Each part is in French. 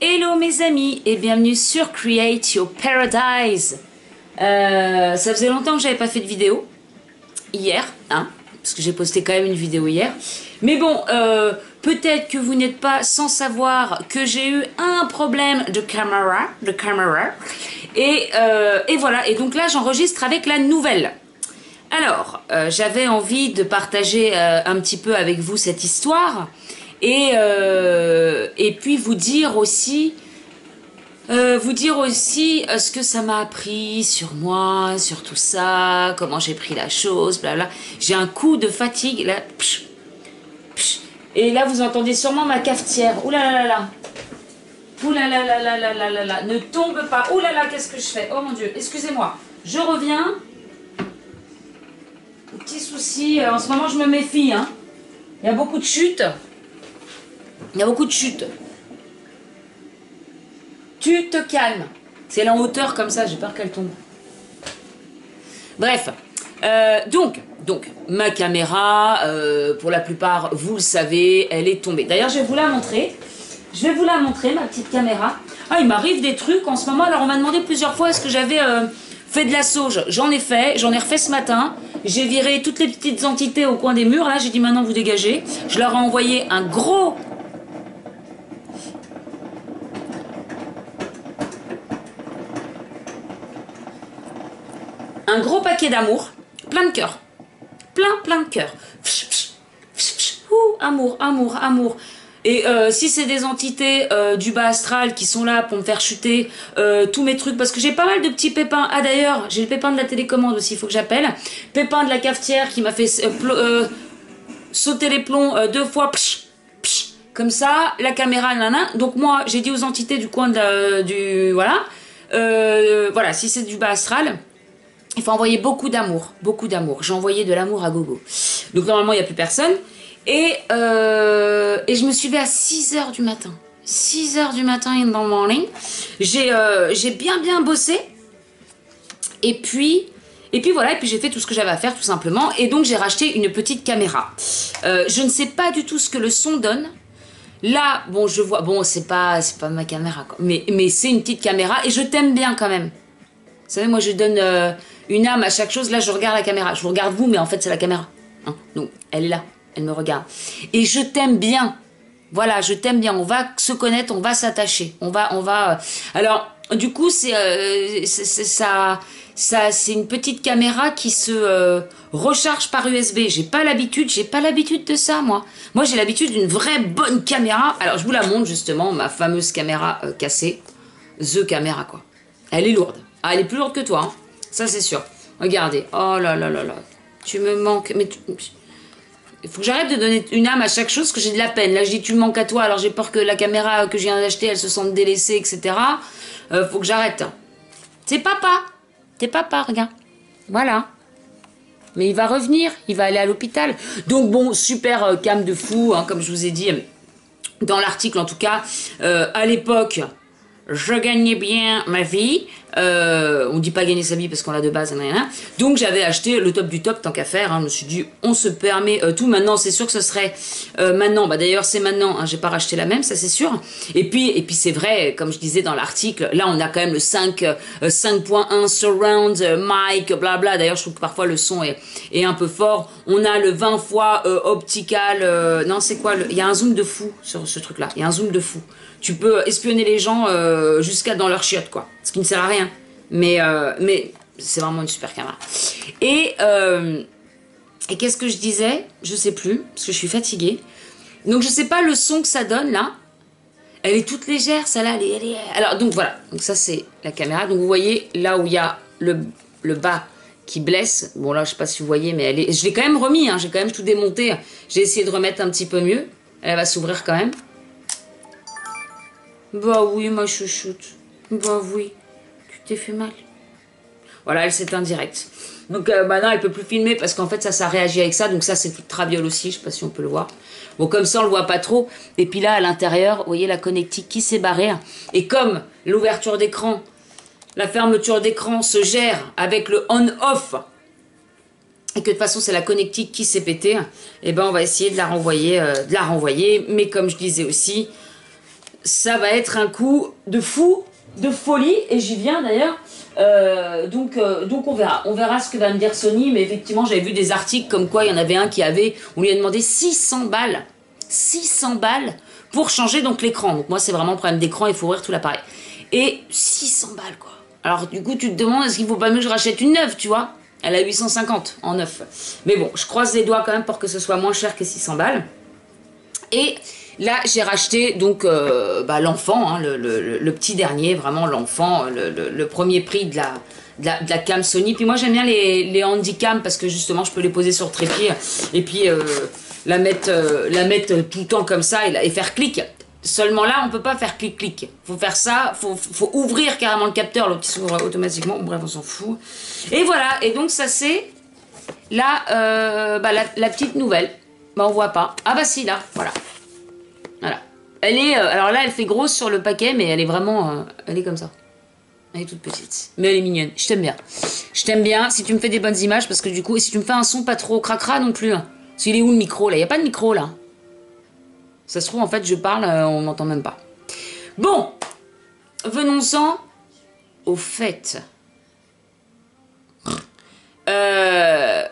Hello mes amis et bienvenue sur Create Your Paradise. Ça faisait longtemps que j'avais pas fait de vidéo. Hier, hein, parce que j'ai posté quand même une vidéo hier. Mais bon, peut-être que vous n'êtes pas sans savoir que j'ai eu un problème de caméra. Et voilà, et donc là j'enregistre avec la nouvelle. Alors, j'avais envie de partager un petit peu avec vous cette histoire. Et puis vous dire aussi ce que ça m'a appris sur moi, sur tout ça, comment j'ai pris la chose, blabla. J'ai un coup de fatigue, là. Psh, psh. Et là, vous entendez sûrement ma cafetière. Ouh là là là là. Ouh là là là là là là là là. Ne tombe pas. Ouh là là, qu'est-ce que je fais? Oh mon Dieu, excusez-moi. Je reviens. Petit souci, en ce moment, je me méfie, hein. Il y a beaucoup de chutes. Il y a beaucoup de chutes. Tu te calmes. C'est la hauteur comme ça, j'ai peur qu'elle tombe. Bref. Donc, ma caméra, pour la plupart, vous le savez, elle est tombée. D'ailleurs, je vais vous la montrer. Ma petite caméra. Ah, il m'arrive des trucs en ce moment. Alors, on m'a demandé plusieurs fois est-ce que j'avais fait de la sauge. J'en ai refait ce matin. J'ai viré toutes les petites entités au coin des murs. Là, j'ai dit maintenant, vous dégagez. Je leur ai envoyé un gros... Un gros paquet d'amour, plein de cœur, plein de cœur. Amour, amour, amour. Et si c'est des entités du bas astral qui sont là pour me faire chuter tous mes trucs, parce que j'ai pas mal de petits pépins. Ah d'ailleurs, j'ai le pépin de la télécommande aussi, il faut que j'appelle. Pépin de la cafetière qui m'a fait sauter les plombs 2 fois. Comme ça, la caméra, nanana. Donc moi, j'ai dit aux entités du coin voilà. Voilà, si c'est du bas astral... Il faut envoyer beaucoup d'amour, beaucoup d'amour. J'ai envoyé de l'amour à gogo. Donc normalement, il n'y a plus personne. Et je me suis levée à 6h du matin. 6h du matin in the morning. J'ai bien bossé. Et puis voilà, et puis j'ai fait tout ce que j'avais à faire tout simplement. Et donc j'ai racheté une petite caméra. Je ne sais pas du tout ce que le son donne. Là, bon, je vois, bon, c'est pas ma caméra, quoi. Mais c'est une petite caméra et je t'aime bien quand même. Vous savez, moi je donne une âme à chaque chose. Là je regarde la caméra, je vous regarde vous, mais en fait c'est la caméra, hein. Donc elle est là, elle me regarde. Et je t'aime bien, voilà, je t'aime bien. On va se connaître, on va s'attacher, on va. Alors du coup c'est une petite caméra qui se recharge par USB. J'ai pas l'habitude de ça, moi. Moi j'ai l'habitude d'une vraie bonne caméra. Alors je vous la montre justement, ma fameuse caméra cassée, The caméra quoi. Elle est lourde. Ah, elle est plus lourde que toi, hein. Ça c'est sûr. Regardez, oh là là là là, tu me manques, mais il faut que j'arrête de donner une âme à chaque chose, que j'ai de la peine. Là je dis tu me manques à toi, alors j'ai peur que la caméra que je viens d'acheter, elle se sente délaissée, etc. Faut que j'arrête. C'est papa, t'es papa, regarde, voilà. Mais il va revenir, il va aller à l'hôpital. Donc bon, super cam de fou, hein, comme je vous ai dit dans l'article en tout cas. À l'époque, je gagnais bien ma vie. On dit pas gagner sa vie parce qu'on l'a de base, rien. Donc j'avais acheté le top du top tant qu'à faire, hein. Je me suis dit on se permet tout. Maintenant c'est sûr que ce serait maintenant, bah d'ailleurs c'est maintenant, hein, j'ai pas racheté la même, ça c'est sûr. Et puis c'est vrai, comme je disais dans l'article, là on a quand même le 5.1 surround mic blabla. D'ailleurs je trouve que parfois le son est un peu fort. On a le 20 fois optical, non c'est quoi, il y a un zoom de fou sur ce truc là, il y a un zoom de fou. Tu peux espionner les gens jusqu'à dans leur chiotte, quoi. Ce qui ne sert à rien. Mais c'est vraiment une super caméra. Et qu'est-ce que je disais? Je sais plus, parce que je suis fatiguée. Donc je sais pas le son que ça donne, là. Elle est toute légère, celle-là. Alors, donc voilà. Donc ça, c'est la caméra. Donc vous voyez, là où il y a le bas qui blesse. Bon, là, je sais pas si vous voyez, mais je l'ai quand même remis, hein. J'ai quand même tout démonté. J'ai essayé de remettre un petit peu mieux. Elle va s'ouvrir quand même. Bah oui, ma chouchoute. Bah oui. Tu t'es fait mal. Voilà, elle s'éteint direct. Donc maintenant, elle peut plus filmer parce qu'en fait, ça réagit avec ça. Donc ça, c'est tout traviole aussi. Je sais pas si on peut le voir. Bon, comme ça, on le voit pas trop. Et puis là, à l'intérieur, vous voyez la connectique qui s'est barrée. Et comme l'ouverture d'écran, la fermeture d'écran se gère avec le on-off, et que de toute façon, c'est la connectique qui s'est pétée, et ben on va essayer de la renvoyer. Mais comme je disais aussi... ça va être un coup de fou, de folie, et j'y viens d'ailleurs. Donc on verra ce que va me dire Sony, mais effectivement j'avais vu des articles comme quoi il y en avait un on lui a demandé 600 balles pour changer donc l'écran. Donc moi c'est vraiment le problème d'écran, il faut ouvrir tout l'appareil. Et 600 balles quoi. Alors du coup tu te demandes est-ce qu'il faut pas mieux que je rachète une neuve, tu vois. Elle a 850 en neuf. Mais bon, je croise les doigts quand même pour que ce soit moins cher que 600 balles. Et là, j'ai racheté donc l'enfant, hein, le petit dernier, vraiment l'enfant, le premier prix de la cam Sony. Puis moi, j'aime bien les handycam parce que justement, je peux les poser sur le trépied et puis la mettre tout le temps comme ça et faire clic. Seulement là, on peut pas faire clic-clic. Faut faire ça, faut ouvrir carrément le capteur, l'autre qui s'ouvre automatiquement. Bref, on s'en fout. Et voilà, et donc ça c'est là, la petite nouvelle. Bah on voit pas. Ah bah si, là, voilà. Voilà. Elle est, alors là, elle fait grosse sur le paquet, mais elle est vraiment, elle est comme ça. Elle est toute petite, mais elle est mignonne. Je t'aime bien. Je t'aime bien si tu me fais des bonnes images, parce que du coup, et si tu me fais un son pas trop cracra non plus. Hein. Parce qu'il est où le micro là? Il y a pas de micro là. Ça se trouve, en fait, je parle, on m'entend même pas. Bon, venons-en au fait. Je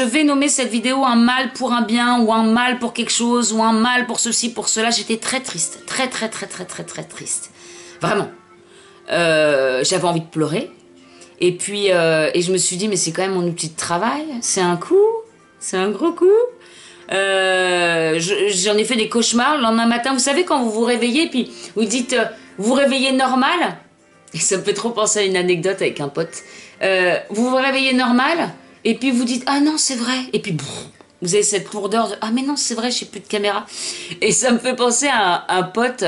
vais nommer cette vidéo un mal pour un bien, ou un mal pour quelque chose, ou un mal pour ceci, pour cela. J'étais très triste, très triste. Vraiment. J'avais envie de pleurer. Et puis, et je me suis dit, mais c'est quand même mon outil de travail. C'est un coup, c'est un gros coup. J'en ai fait des cauchemars le lendemain matin. Vous savez quand vous vous réveillez puis vous dites vous vous réveillez normal, et ça me fait trop penser à une anecdote avec un pote. Vous vous réveillez normal et puis vous dites ah non c'est vrai, et puis vous avez cette lourdeur de ah mais non c'est vrai j'ai plus de caméra, et ça me fait penser à un pote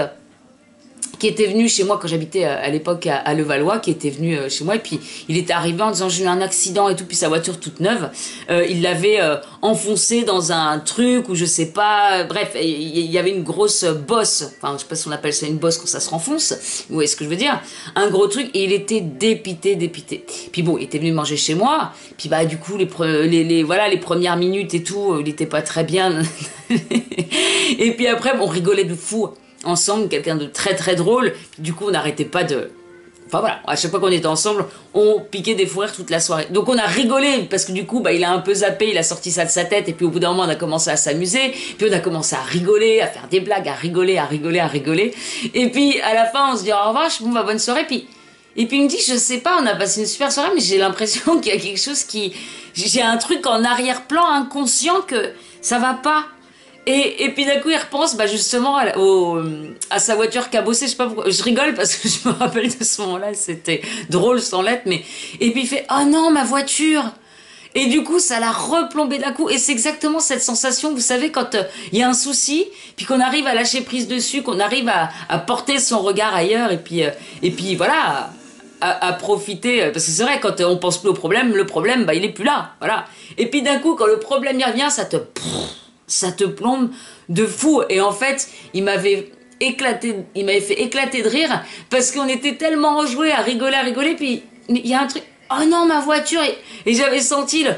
qui était venu chez moi quand j'habitais à l'époque à Levallois, qui était venu chez moi, et puis il était arrivé en disant j'ai eu un accident et tout, puis sa voiture toute neuve, il l'avait enfoncé dans un truc ou je sais pas, bref, il y avait une grosse bosse, enfin je sais pas si on appelle ça une bosse quand ça se renfonce, vous voyez ce que je veux dire, un gros truc, et il était dépité. Puis bon, il était venu manger chez moi, puis bah du coup les premières minutes et tout, il était pas très bien, et puis après on rigolait de fou ensemble, quelqu'un de très drôle. Du coup, on n'arrêtait pas de... Enfin voilà, à chaque fois qu'on était ensemble, on piquait des fous rires toute la soirée. Donc on a rigolé, parce que du coup, il a un peu zappé, il a sorti ça de sa tête, et puis au bout d'un moment, on a commencé à s'amuser, puis on a commencé à rigoler, à faire des blagues, à rigoler. Et puis, à la fin, on se dit au revoir, bon, bonne soirée, puis... Et puis il me dit, je sais pas, on a passé une super soirée, mais j'ai l'impression qu'il y a quelque chose qui... J'ai un truc en arrière-plan inconscient que ça va pas. Et puis d'un coup il repense justement à sa voiture cabossée, je sais pas pourquoi, je rigole parce que je me rappelle de ce moment-là, c'était drôle sans l'être, mais... Et puis il fait « Oh non, ma voiture !» Et du coup ça l'a replombé d'un coup, et c'est exactement cette sensation, vous savez, quand il y a un souci, puis qu'on arrive à lâcher prise dessus, qu'on arrive à porter son regard ailleurs, et puis voilà, à profiter, parce que c'est vrai, quand on pense plus au problème, le problème, il est plus là, voilà. Et puis d'un coup, quand le problème y revient, ça te plombe de fou. Et en fait, il m'avait fait éclater de rire parce qu'on était tellement enjoués à rigoler, puis il y a un truc, oh non ma voiture, et j'avais senti le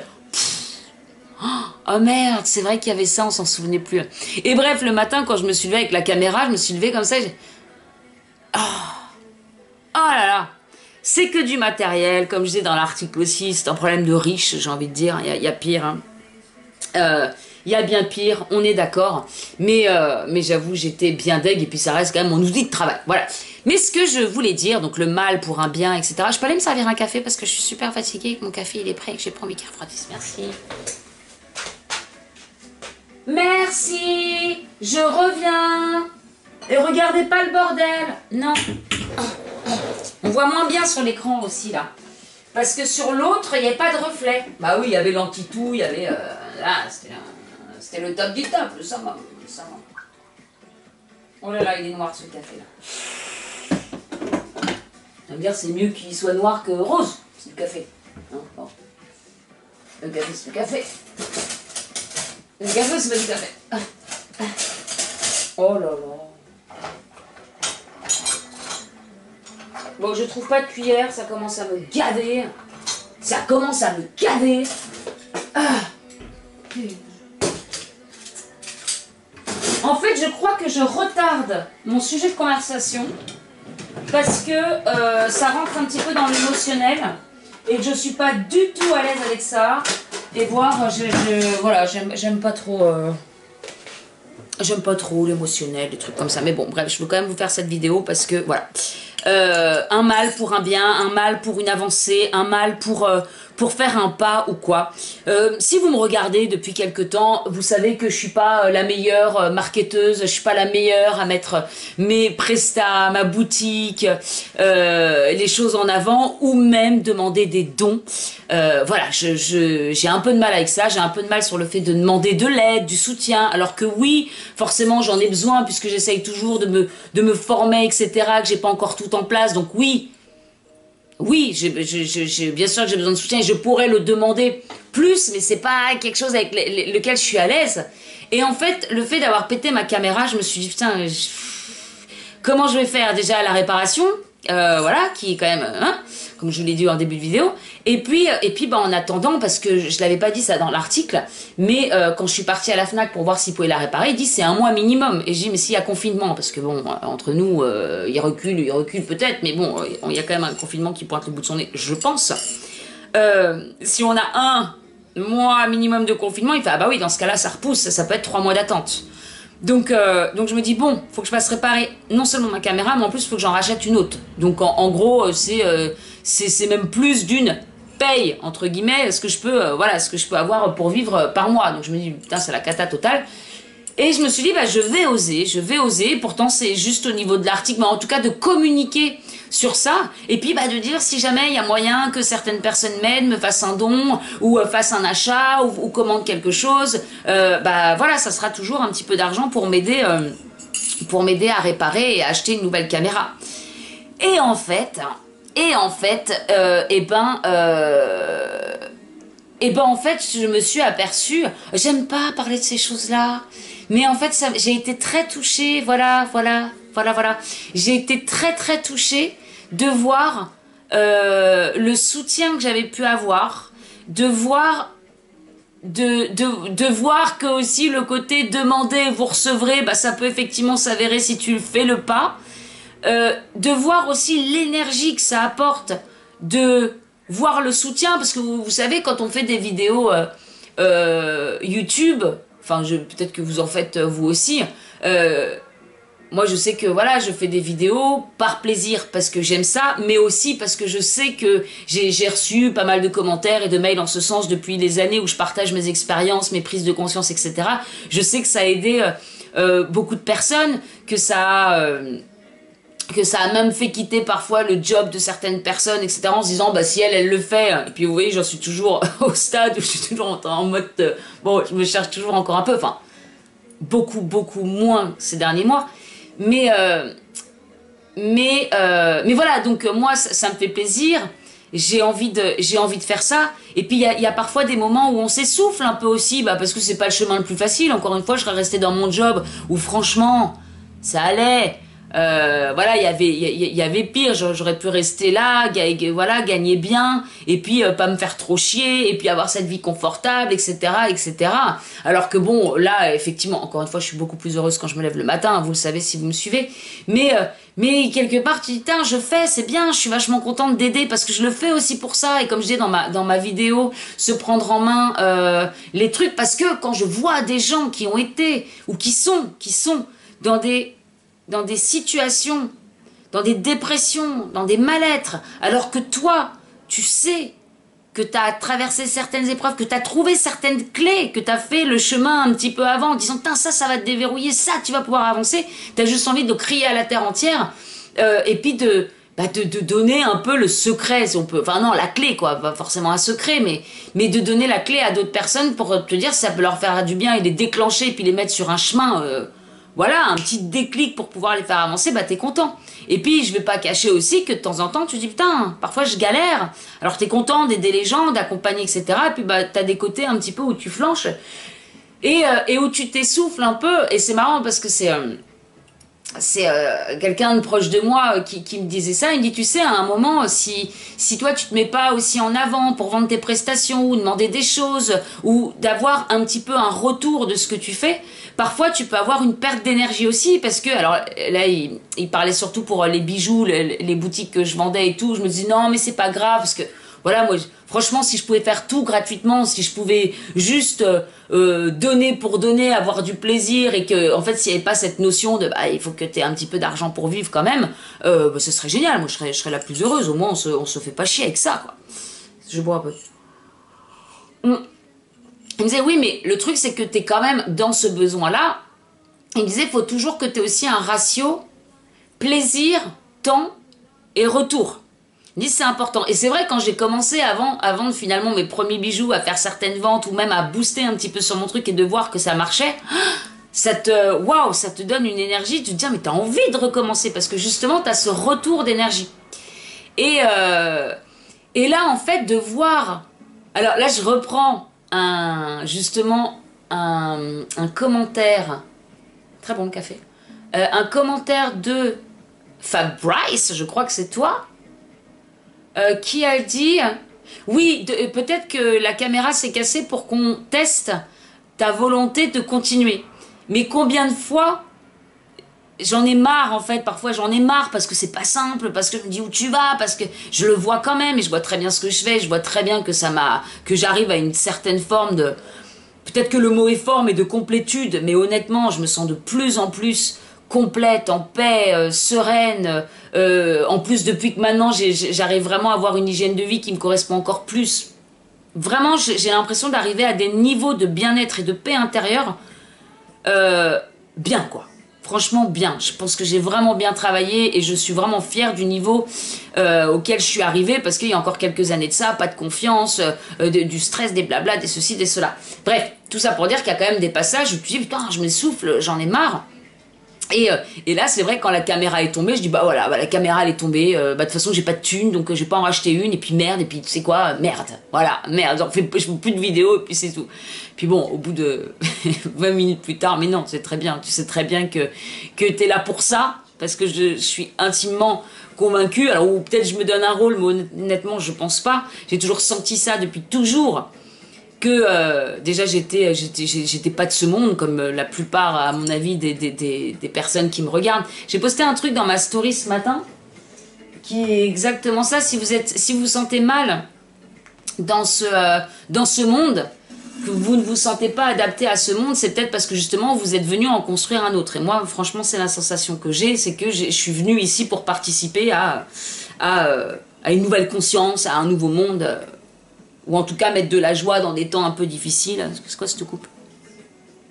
oh merde, c'est vrai qu'il y avait ça, on s'en souvenait plus. Et bref, le matin quand je me suis levée avec la caméra, je me suis levée comme ça, oh là là, c'est que du matériel, comme je disais dans l'article aussi, c'est un problème de riche, j'ai envie de dire, il y a pire, hein. Il y a bien pire, on est d'accord, mais j'avoue, j'étais bien deg, et puis ça reste quand même mon outil de travail, voilà. Mais ce que je voulais dire, donc le mal pour un bien, etc. Je peux aller me servir un café parce que je suis super fatiguée, que mon café il est prêt et que j'ai pas envie qu'il refroidisse, merci. Merci, je reviens. Et regardez pas le bordel, non. On voit moins bien sur l'écran aussi, là. Parce que sur l'autre, il n'y avait pas de reflet. Bah oui, il y avait l'anti-tout, il y avait... là, c'était le top du top, le savon. Oh là là, il est noir ce café là. Ça veut dire c'est mieux qu'il soit noir que rose, c'est du café. Non, bon. Le café, c'est du café. Le café, c'est pas du café. Oh là là. Bon, je trouve pas de cuillère, ça commence à me gaver. En fait, je crois que je retarde mon sujet de conversation parce que ça rentre un petit peu dans l'émotionnel et que je suis pas du tout à l'aise avec ça. Et voir, voilà, j'aime pas trop... J'aime pas trop l'émotionnel, des trucs comme ça. Mais bon, bref, je veux quand même vous faire cette vidéo parce que, voilà. Un mal pour un bien, un mal pour une avancée, un mal pour faire un pas ou quoi. Si vous me regardez depuis quelque temps, vous savez que je suis pas la meilleure marketeuse, je suis pas la meilleure à mettre mes prestats, ma boutique, les choses en avant ou même demander des dons. Voilà, j'ai un peu de mal avec ça, j'ai un peu de mal sur le fait de demander de l'aide, du soutien, alors que oui, forcément j'en ai besoin puisque j'essaye toujours de me former, etc., que j'ai pas encore tout en place, donc oui, bien sûr que j'ai besoin de soutien et je pourrais le demander plus, mais c'est pas quelque chose avec lequel je suis à l'aise. Et en fait, le fait d'avoir pété ma caméra, je me suis dit, putain, comment je vais faire déjà la réparation, voilà, qui est quand même, hein, comme je vous l'ai dit en début de vidéo. Et puis bah, en attendant, parce que je l'avais pas dit ça dans l'article, mais quand je suis partie à la FNAC pour voir s'ils pouvaient la réparer, ils disent c'est 1 mois minimum. Et je dis mais s'il y a confinement, parce que bon, entre nous, il recule peut-être, mais bon, il y a quand même un confinement qui pointe le bout de son nez, je pense. Si on a 1 mois minimum de confinement, il fait ah bah oui, dans ce cas-là ça repousse, ça peut être 3 mois d'attente. Donc je me dis bon, faut que je fasse réparer non seulement ma caméra, mais en plus il faut que j'en rachète une autre. Donc en gros c'est même plus d'une paye entre guillemets ce que je peux voilà, ce que je peux avoir pour vivre par mois. Donc je me dis putain, c'est la cata totale. Et je me suis dit bah je vais oser. Pourtant c'est juste au niveau de l'article, mais en tout cas de communiquer sur ça, et puis bah de dire si jamais il y a moyen que certaines personnes m'aident, me fassent un don ou fassent un achat ou commandent quelque chose, bah voilà, ça sera toujours un petit peu d'argent pour m'aider à réparer et à acheter une nouvelle caméra. Et en fait en fait je me suis aperçue, j'aime pas parler de ces choses-là, mais en fait j'ai été très touchée, voilà, j'ai été très touchée de voir le soutien que j'avais pu avoir, de voir que aussi le côté demander vous recevrez, bah ça peut effectivement s'avérer si tu fais le pas, de voir aussi l'énergie que ça apporte, de voir le soutien, parce que vous savez quand on fait des vidéos YouTube, enfin peut-être que vous en faites vous aussi, moi je sais que voilà, je fais des vidéos par plaisir parce que j'aime ça, mais aussi parce que je sais que j'ai reçu pas mal de commentaires et de mails en ce sens depuis les années où je partage mes expériences, mes prises de conscience, etc. Je sais que ça a aidé beaucoup de personnes, que ça a même fait quitter parfois le job de certaines personnes, etc. en se disant bah si elle le fait, et puis vous voyez j'en suis toujours au stade où je suis toujours en mode bon, je me cherche toujours encore un peu, enfin beaucoup moins ces derniers mois. Mais voilà, donc moi ça me fait plaisir, j'ai envie de faire ça. Et puis il y a parfois des moments où on s'essouffle un peu aussi, bah, parce que c'est pas le chemin le plus facile. Encore une fois, je serais restée dans mon job où franchement ça allait, voilà, il y avait pire, j'aurais pu rester là, voilà, gagner bien, et puis pas me faire trop chier, et puis avoir cette vie confortable, etc. Alors que bon, là, effectivement, encore une fois, je suis beaucoup plus heureuse quand je me lève le matin, vous le savez si vous me suivez, mais quelque part, tu dis, tiens, je fais, c'est bien, je suis vachement contente d'aider, parce que je le fais aussi pour ça, et comme je dis dans ma vidéo, se prendre en main les trucs, parce que quand je vois des gens qui ont été, ou qui sont dans des situations, dans des dépressions, dans des mal-être, alors que toi, tu sais que tu as traversé certaines épreuves, que tu as trouvé certaines clés, que tu as fait le chemin un petit peu avant, en disant « ça va te déverrouiller, ça, tu vas pouvoir avancer », tu as juste envie de crier à la terre entière, et puis de donner un peu le secret, si on peut, enfin non, la clé, quoi, pas forcément un secret, mais de donner la clé à d'autres personnes pour te dire si ça peut leur faire du bien et les déclencher, et puis les mettre sur un chemin... voilà, un petit déclic pour pouvoir les faire avancer, bah t'es content. Et puis je vais pas cacher aussi que de temps en temps tu dis putain, parfois je galère, alors t'es content d'aider les gens, d'accompagner, etc. Et puis bah t'as des côtés un petit peu où tu flanches et où tu t'essouffles un peu. Et c'est marrant parce que c'est c'est quelqu'un de proche de moi qui me disait ça. Il me dit, tu sais, à un moment, si toi tu te mets pas aussi en avant pour vendre tes prestations ou demander des choses ou d'avoir un petit peu un retour de ce que tu fais, parfois tu peux avoir une perte d'énergie aussi parce que, alors là il parlait surtout pour les bijoux, les boutiques que je vendais et tout. Je me dis non mais c'est pas grave parce que voilà, moi, franchement, si je pouvais faire tout gratuitement, si je pouvais juste donner pour donner, avoir du plaisir, et que, en fait, s'il n'y avait pas cette notion de, bah, il faut que tu aies un petit peu d'argent pour vivre quand même, bah, ce serait génial. Moi, je serais la plus heureuse. Au moins, on se fait pas chier avec ça, quoi. Je bois un peu. Il me disait, oui, mais le truc, c'est que tu es quand même dans ce besoin-là. Il me disait, il faut toujours que tu aies aussi un ratio plaisir, temps et retour. Dis c'est important. Et c'est vrai quand j'ai commencé avant finalement mes premiers bijoux à faire certaines ventes ou même à booster un petit peu sur mon truc et de voir que ça marchait, ça te donne une énergie, tu te dis mais t'as envie de recommencer parce que justement t'as ce retour d'énergie. Et là en fait de voir, alors là je reprends justement un commentaire, très bon le café, un commentaire de Fab Bryce, je crois que c'est toi. Qui a dit oui, peut-être que la caméra s'est cassée pour qu'on teste ta volonté de continuer. Mais combien de fois j'en ai marre en fait, parfois j'en ai marre parce que c'est pas simple, parce que je me dis où tu vas, parce que je le vois quand même et je vois très bien ce que je fais, je vois très bien que que j'arrive à une certaine forme de, peut-être que le mot est fort mais de complétude, mais honnêtement je me sens de plus en plus complète, en paix, sereine. En plus, depuis que maintenant, j'arrive vraiment à avoir une hygiène de vie qui me correspond encore plus. Vraiment, j'ai l'impression d'arriver à des niveaux de bien-être et de paix intérieure bien, quoi. Franchement, bien. Je pense que j'ai vraiment bien travaillé et je suis vraiment fière du niveau auquel je suis arrivée parce qu'il y a encore quelques années de ça, pas de confiance, du stress, des blabla, des ceci, des cela. Bref, tout ça pour dire qu'il y a quand même des passages où tu dis, putain, je m'essouffle, j'en ai marre. Et là, c'est vrai, quand la caméra est tombée, je dis, bah voilà, bah, la caméra, elle est tombée, bah de toute façon, j'ai pas de thune, donc je vais pas en racheter une, et puis merde, et puis tu sais quoi, merde, voilà, merde, je fais plus de vidéos, et puis c'est tout. Puis bon, au bout de 20 minutes plus tard, mais non, c'est très bien, tu sais très bien que t'es là pour ça, parce que je suis intimement convaincue, alors ou peut-être je me donne un rôle, mais honnêtement, je pense pas, j'ai toujours senti ça depuis toujours, que déjà j'étais pas de ce monde comme la plupart à mon avis des personnes qui me regardent. J'ai posté un truc dans ma story ce matin qui est exactement ça. Si vous vous sentez mal dans ce monde, que vous ne vous sentez pas adapté à ce monde, c'est peut-être parce que justement vous êtes venu en construire un autre. Et moi franchement c'est la sensation que j'ai, c'est que je suis venue ici pour participer à une nouvelle conscience, à un nouveau monde. Ou en tout cas mettre de la joie dans des temps un peu difficiles. C'est quoi cette coupe?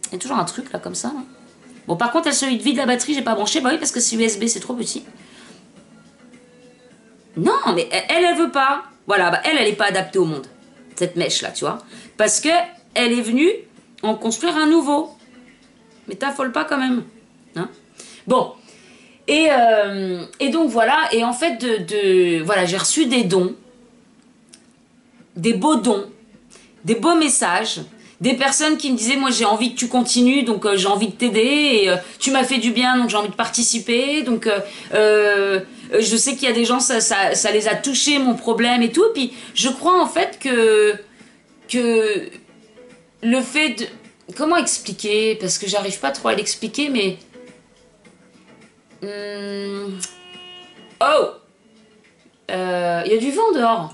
Il y a toujours un truc là comme ça. Là. Bon par contre elle se vide la batterie, j'ai pas branché. Bah oui parce que c'est USB, c'est trop petit. Non mais elle veut pas. Voilà, bah elle est pas adaptée au monde. Cette mèche là, tu vois. Parce que elle est venue en construire un nouveau. Mais t'affole pas quand même. Hein, bon. Et donc voilà. Et en fait voilà, j'ai reçu des dons. Des beaux dons, des beaux messages, des personnes qui me disaient moi j'ai envie que tu continues donc j'ai envie de t'aider et tu m'as fait du bien donc j'ai envie de participer donc je sais qu'il y a des gens ça les a touchés mon problème et tout et puis je crois en fait que le fait de comment expliquer parce que j'arrive pas trop à l'expliquer mais oh il y a du vent dehors.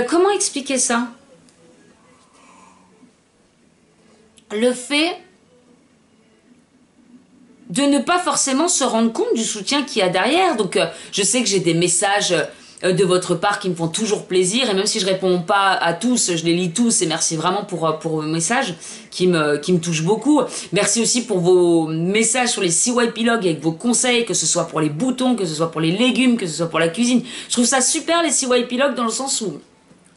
Comment expliquer ça? Le fait de ne pas forcément se rendre compte du soutien qu'il y a derrière. Donc, je sais que j'ai des messages de votre part qui me font toujours plaisir. Et même si je réponds pas à tous, je les lis tous. Et merci vraiment pour vos messages qui me touchent beaucoup. Merci aussi pour vos messages sur les CYPlog avec vos conseils, que ce soit pour les boutons, que ce soit pour les légumes, que ce soit pour la cuisine. Je trouve ça super les CYPlog dans le sens où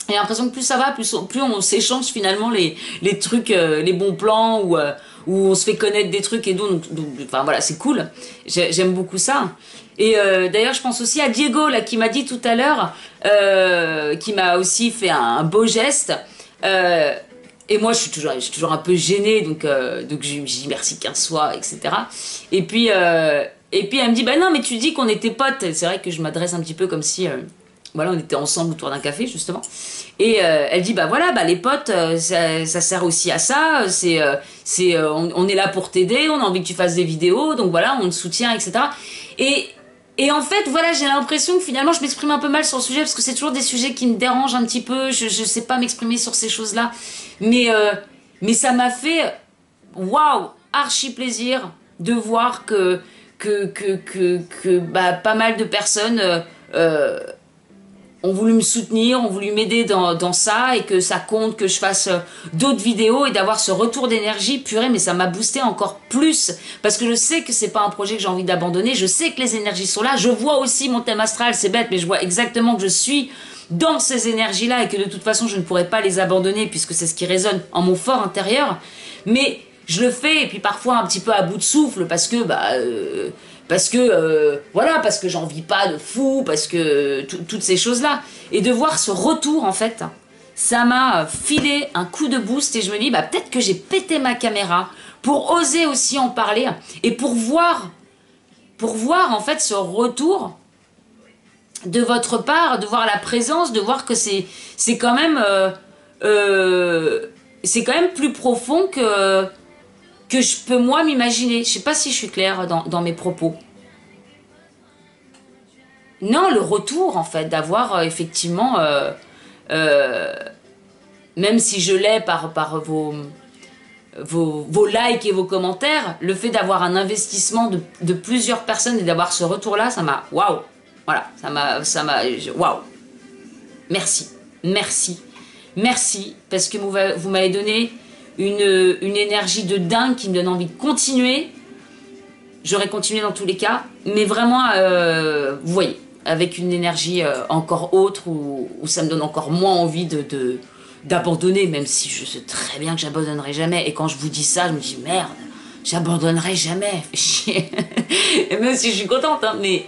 j'ai l'impression que plus ça va, plus on s'échange finalement les trucs, les bons plans, où on se fait connaître des trucs et donc enfin voilà, c'est cool. J'aime beaucoup ça. Et d'ailleurs, je pense aussi à Diego, là, qui m'a dit tout à l'heure, qui m'a aussi fait un beau geste. Et moi, je suis toujours un peu gênée, donc je dis merci 15 fois, etc. Et puis Et puis elle me dit, bah non, mais tu dis qu'on était potes. C'est vrai que je m'adresse un petit peu comme si, voilà, on était ensemble autour d'un café, justement. Et elle dit, bah voilà, bah les potes, ça sert aussi à ça. On est là pour t'aider, on a envie que tu fasses des vidéos, donc voilà, on te soutient, etc. Et en fait, voilà, j'ai l'impression que finalement, je m'exprime un peu mal sur le sujet, parce que c'est toujours des sujets qui me dérangent un petit peu. Je sais pas m'exprimer sur ces choses-là. Mais ça m'a fait, waouh, archi plaisir de voir que bah, pas mal de personnes ont voulu me soutenir, ont voulu m'aider dans ça, et que ça compte que je fasse d'autres vidéos, et d'avoir ce retour d'énergie, purée, mais ça m'a boosté encore plus, parce que je sais que c'est pas un projet que j'ai envie d'abandonner, je sais que les énergies sont là, je vois aussi mon thème astral, c'est bête, mais je vois exactement que je suis dans ces énergies-là, et que de toute façon je ne pourrais pas les abandonner, puisque c'est ce qui résonne en mon fort intérieur, mais je le fais, et puis parfois un petit peu à bout de souffle, parce que voilà, parce que j'en vis pas de fou, parce que toutes ces choses-là. Et de voir ce retour, en fait, ça m'a filé un coup de boost, et je me dis, bah peut-être que j'ai pété ma caméra pour oser aussi en parler, et pour voir en fait ce retour de votre part, de voir la présence, de voir que c'est quand même c'est quand même plus profond que je peux moi m'imaginer. Je sais pas si je suis claire dans mes propos. Non, le retour en fait, d'avoir effectivement, même si je l'ai par vos likes et vos commentaires, le fait d'avoir un investissement de plusieurs personnes et d'avoir ce retour-là, ça m'a, waouh, voilà, waouh, merci, merci, merci, parce que vous m'avez donné une énergie de dingue qui me donne envie de continuer. J'aurais continué dans tous les cas, mais vraiment, vous voyez, avec une énergie encore autre, où ça me donne encore moins envie d'abandonner, même si je sais très bien que j'abandonnerai jamais. Et quand je vous dis ça, je me dis merde, j'abandonnerai jamais. Et même si je suis contente, hein, mais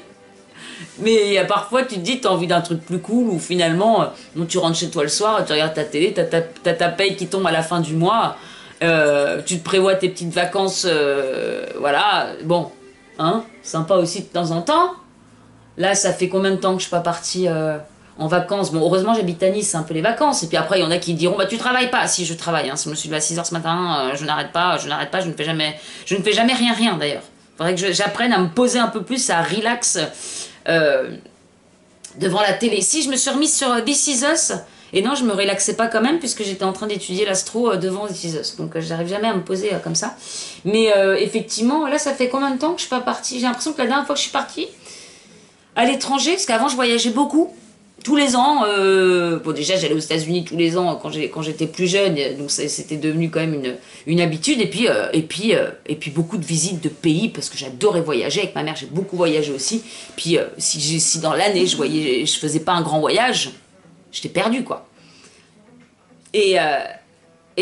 il y a parfois, tu te dis, t'as envie d'un truc plus cool, où finalement, tu rentres chez toi le soir, tu regardes ta télé, t'as ta paye qui tombe à la fin du mois, tu te prévois tes petites vacances, voilà, bon, hein, sympa aussi de temps en temps. Là, ça fait combien de temps que je suis pas partie en vacances? Bon, heureusement, j'habite à Nice, c'est un peu les vacances. Et puis après, il y en a qui diront, bah tu travailles pas. Si, je travaille, hein, je me suis levée à 6h ce matin, je n'arrête pas, je ne fais jamais rien d'ailleurs. Faudrait que j'apprenne à me poser un peu plus, à relax devant la télé. Si, je me suis remise sur This Is Us, et non, je me relaxais pas quand même, puisque j'étais en train d'étudier l'astro devant This Is Us. Donc, j'arrive jamais à me poser comme ça. Mais effectivement, là, ça fait combien de temps que je suis pas partie? J'ai l'impression que la dernière fois que je suis partie à l'étranger, parce qu'avant, je voyageais beaucoup. Tous les ans, bon déjà j'allais aux États-Unis tous les ans quand j'étais plus jeune, donc c'était devenu quand même une habitude, et puis beaucoup de visites de pays, parce que j'adorais voyager avec ma mère, j'ai beaucoup voyagé aussi. Puis si dans l'année je faisais pas un grand voyage, j'étais perdue quoi. Et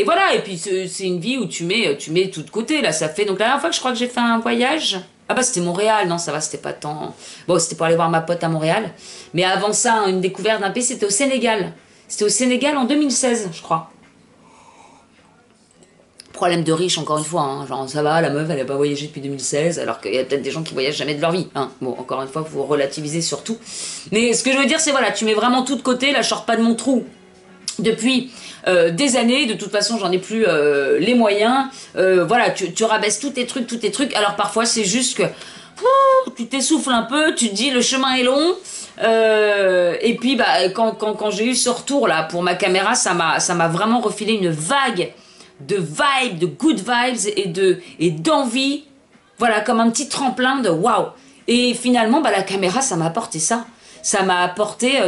voilà, et puis c'est une vie où tu mets tout de côté. Là, ça fait, donc la dernière fois que je crois que j'ai fait un voyage, ah bah c'était Montréal, non ça va, c'était pas tant... Bon, c'était pour aller voir ma pote à Montréal. Mais avant ça, une découverte d'un pays, c'était au Sénégal. C'était au Sénégal en 2016, je crois. Problème de riche, encore une fois, hein. Genre ça va, la meuf, elle a pas voyagé depuis 2016, alors qu'il y a peut-être des gens qui voyagent jamais de leur vie, hein. Bon, encore une fois, il faut relativiser surtout. Mais ce que je veux dire, c'est voilà, tu mets vraiment tout de côté, là je sors pas de mon trou depuis des années, de toute façon j'en ai plus les moyens, voilà, tu rabaisses tous tes trucs, alors parfois c'est juste que tu t'essouffles un peu, tu te dis le chemin est long, et puis bah, quand j'ai eu ce retour là pour ma caméra, ça m'a vraiment refilé une vague de vibes, de good vibes et d'envie, voilà, comme un petit tremplin de waouh. Et finalement bah, la caméra ça m'a apporté ça m'a apporté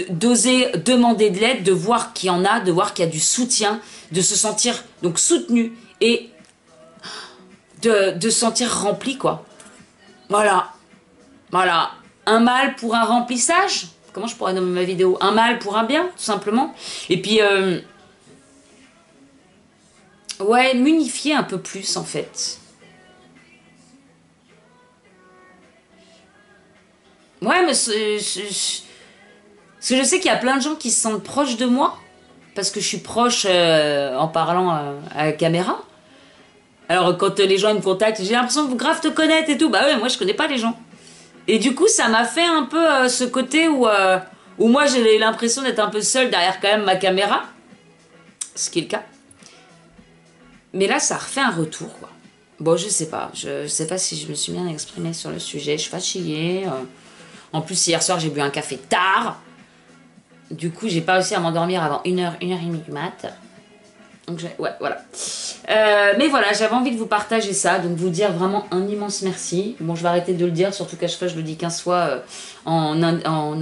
d'oser demander de l'aide, de voir qu'il y en a, de voir qu'il y a du soutien, de se sentir donc soutenu, et de se sentir rempli quoi. Voilà. Un mal pour un remplissage. Comment je pourrais nommer ma vidéo? Un mal pour un bien, tout simplement. Et puis, ouais, m'unifier un peu plus en fait. Ouais, mais parce que je sais qu'il y a plein de gens qui se sentent proches de moi, parce que je suis proche en parlant à la caméra. Alors quand les gens ils me contactent, j'ai l'impression que vous grave te connaître et tout. Bah ouais, moi je connais pas les gens. Et du coup, ça m'a fait un peu ce côté où moi j'ai l'impression d'être un peu seule derrière quand même ma caméra. Ce qui est le cas. Mais là, ça refait un retour, quoi. Bon, je sais pas. Je sais pas si je me suis bien exprimée sur le sujet. Je suis fatiguée. En plus, hier soir, j'ai bu un café tard. Du coup, j'ai pas réussi à m'endormir avant 1h, 1h30 du mat. Donc, ouais, voilà. Mais voilà, j'avais envie de vous partager ça. Donc, vous dire vraiment un immense merci. Bon, je vais arrêter de le dire. Surtout qu'à chaque fois, je le dis 15 fois en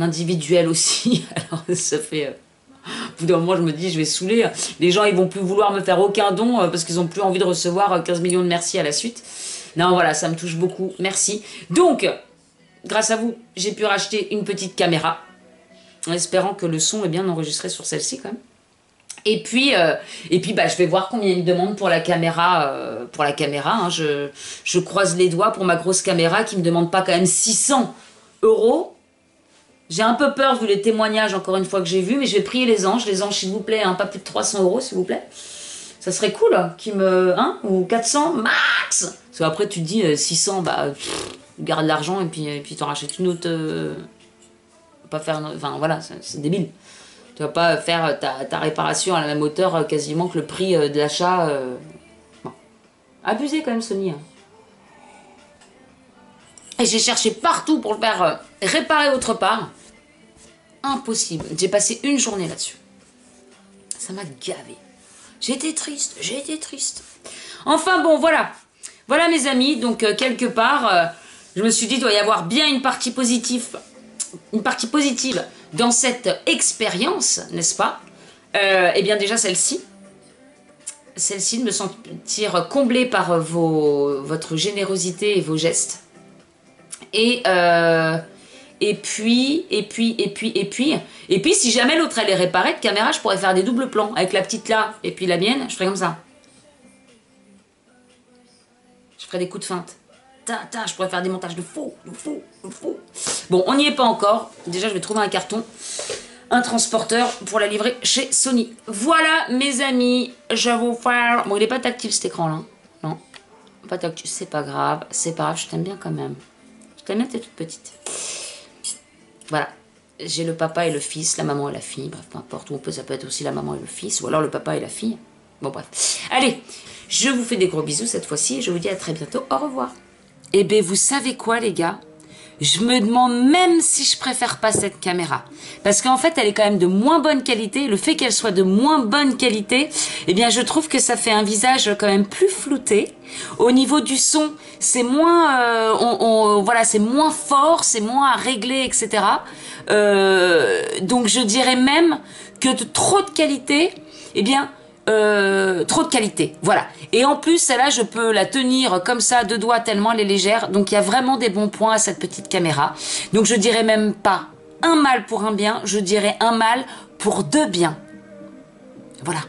individuel aussi. Alors, ça fait... Au bout d'un moment, je me dis, je vais saouler. Les gens, ils vont plus vouloir me faire aucun don parce qu'ils ont plus envie de recevoir 15 millions de merci à la suite. Non, voilà, ça me touche beaucoup. Merci. Donc, grâce à vous, j'ai pu racheter une petite caméra. En espérant que le son est bien enregistré sur celle-ci quand même. Et puis bah, je vais voir combien ils me demandent pour la caméra. Hein. Je croise les doigts pour ma grosse caméra qui me demande pas quand même 600 €. J'ai un peu peur vu les témoignages encore une fois que j'ai vus, mais je vais prier les anges s'il vous plaît, hein, pas plus de 300 € s'il vous plaît. Ça serait cool qu'ils me... Hein, ou 400 max. Parce qu'après tu te dis 600, bah garde l'argent et puis t'en rachètes une autre... pas faire... Enfin voilà, c'est débile. Tu vas pas faire ta réparation à la même hauteur quasiment que le prix de l'achat. Bon. Abusé quand même Sony. Hein. Et j'ai cherché partout pour le faire réparer autre part. Impossible. J'ai passé une journée là-dessus. Ça m'a gavé. J'ai été triste. Enfin bon, voilà. Voilà mes amis. Donc quelque part, je me suis dit, il doit y avoir bien une partie positive dans cette expérience, n'est-ce pas? Eh bien déjà celle-ci de me sentir comblée par votre générosité et vos gestes. Et puis, si jamais l'autre elle est réparée de caméra, je pourrais faire des doubles plans avec la petite là et puis la mienne, je ferais comme ça. Je ferais des coups de feinte. Je pourrais faire des montages de faux. Bon, on n'y est pas encore. Déjà, je vais trouver un carton, un transporteur pour la livrer chez Sony. Voilà, mes amis, je vais vous faire... Bon, il n'est pas tactile cet écran là. Non, pas tactile, c'est pas grave, je t'aime bien quand même. Je t'aime bien, t'es toute petite. Voilà, j'ai le papa et le fils, la maman et la fille, bref, peu importe, ça peut être aussi la maman et le fils, ou alors le papa et la fille. Bon, bref. Allez, je vous fais des gros bisous cette fois-ci et je vous dis à très bientôt. Au revoir. Eh bien, vous savez quoi, les gars? Je me demande même si je préfère pas cette caméra. Parce qu'en fait, elle est quand même de moins bonne qualité. Le fait qu'elle soit de moins bonne qualité, eh bien, je trouve que ça fait un visage quand même plus flouté. Au niveau du son, c'est moins, voilà, c'est moins fort, c'est moins réglé, etc. Donc, je dirais même que de trop de qualité, eh bien, trop de qualité, voilà. Et en plus, celle-là, je peux la tenir comme ça, deux doigts, tellement elle est légère. Donc, il y a vraiment des bons points à cette petite caméra. Donc, je dirais même pas un mal pour un bien, je dirais un mal pour deux biens. Voilà.